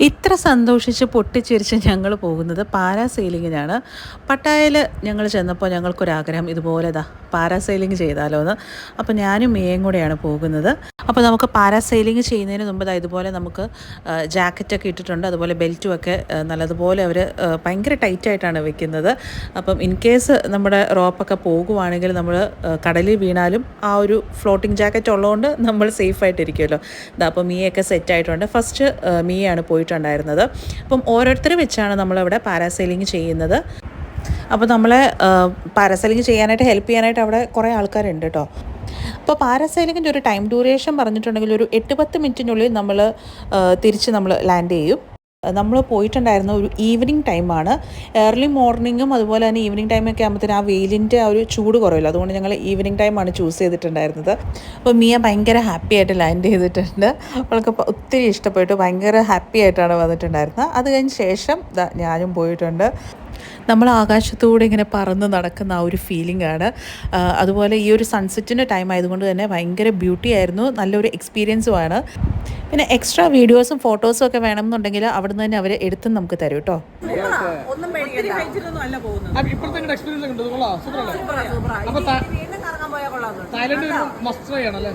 ഇത്ര സന്തോഷിച്ച് പൊട്ടിച്ചിരിച്ച് ഞങ്ങൾ പോകുന്നത് പാരാസെയിലിങ്ങിനാണ്. പട്ടായയിൽ ഞങ്ങൾ ചെന്നപ്പോൾ ഞങ്ങൾക്കൊരാഗ്രഹം ഇതുപോലെ പാരാസെയിലിംഗ് ചെയ്താലോ എന്ന്. അപ്പോൾ ഞാനും മേയും കൂടെയാണ് പോകുന്നത്. അപ്പോൾ നമുക്ക് പാരാസെയിലിംഗ് ചെയ്യുന്നതിന് മുമ്പ് ഇതുപോലെ നമുക്ക് ജാക്കറ്റൊക്കെ ഇട്ടിട്ടുണ്ട്. അതുപോലെ ബെൽറ്റും ഒക്കെ നല്ലതുപോലെ അവർ ഭയങ്കര ടൈറ്റായിട്ടാണ് വെക്കുന്നത്. അപ്പം ഇൻ കേസ് നമ്മുടെ റോപ്പൊക്കെ പോകുവാണെങ്കിൽ നമ്മൾ കടലിൽ വീണാലും ആ ഒരു ഫ്ലോട്ടിംഗ് ജാക്കറ്റ് ഉള്ളതുകൊണ്ട് നമ്മൾ സേഫായിട്ടിരിക്കുമല്ലോ. അപ്പോൾ മീയൊക്കെ സെറ്റായിട്ടുണ്ട്. ഫസ്റ്റ് മീയാണ് പോയിട്ടുണ്ടായിരുന്നത്. അപ്പം ഓരോരുത്തർ വെച്ചാണ് നമ്മളിവിടെ പാരാസെയിലിംഗ് ചെയ്യുന്നത്. അപ്പോൾ നമ്മളെ പാരാസെയിലിംഗ് ചെയ്യാനായിട്ട് ഹെൽപ്പ് ചെയ്യാനായിട്ട് അവിടെ കുറേ ആൾക്കാരുണ്ട് കേട്ടോ. അപ്പോൾ പാരാസെയിലിങ്ങിൻ്റെ ഒരു ടൈം ഡ്യൂറേഷൻ പറഞ്ഞിട്ടുണ്ടെങ്കിൽ ഒരു 8-10 മിനിറ്റിനുള്ളിൽ തിരിച്ച് നമ്മൾ ലാൻഡ് ചെയ്യും. നമ്മൾ പോയിട്ടുണ്ടായിരുന്ന ഒരു ഈവനിങ് ടൈമാണ്. ഏർലി മോർണിംഗും അതുപോലെ തന്നെ ഈവനിങ് ടൈമൊക്കെ ആകുമ്പോഴത്തേനും ആ വെയിലിൻ്റെ ആ ഒരു ചൂട് കുറവില്ല. അതുകൊണ്ട് ഞങ്ങൾ ഈവനിങ് ടൈമാണ് ചൂസ് ചെയ്തിട്ടുണ്ടായിരുന്നത്. അപ്പോൾ മിയ ഭയങ്കര ഹാപ്പി ആയിട്ട് ലാൻഡ് ചെയ്തിട്ടുണ്ട്. അവൾക്ക് ഒത്തിരി ഇഷ്ടപ്പെട്ടു. ഭയങ്കര ഹാപ്പി ആയിട്ടാണ് വന്നിട്ടുണ്ടായിരുന്നത്. അത് കഴിഞ്ഞ ശേഷം ഞാനും പോയിട്ടുണ്ട്. നമ്മൾ ആകാശത്തൂടെ ഇങ്ങനെ പറന്ന് നടക്കുന്ന ആ ഒരു ഫീലിംഗ് ആണ്. അതുപോലെ ഈ ഒരു സൺസെറ്റിൻ്റെ ടൈം ആയതുകൊണ്ട് തന്നെ ഭയങ്കര ബ്യൂട്ടി ആയിരുന്നു. നല്ലൊരു എക്സ്പീരിയൻസുമാണ്. പിന്നെ എക്സ്ട്രാ വീഡിയോസും ഫോട്ടോസും ഒക്കെ വേണമെന്നുണ്ടെങ്കിൽ അവിടെ നിന്ന് തന്നെ അവർ എടുത്തും നമുക്ക് തരും കേട്ടോ. തായ്ലൻഡ് മസ്റ്റ് ട്രൈ ആണല്ലേ?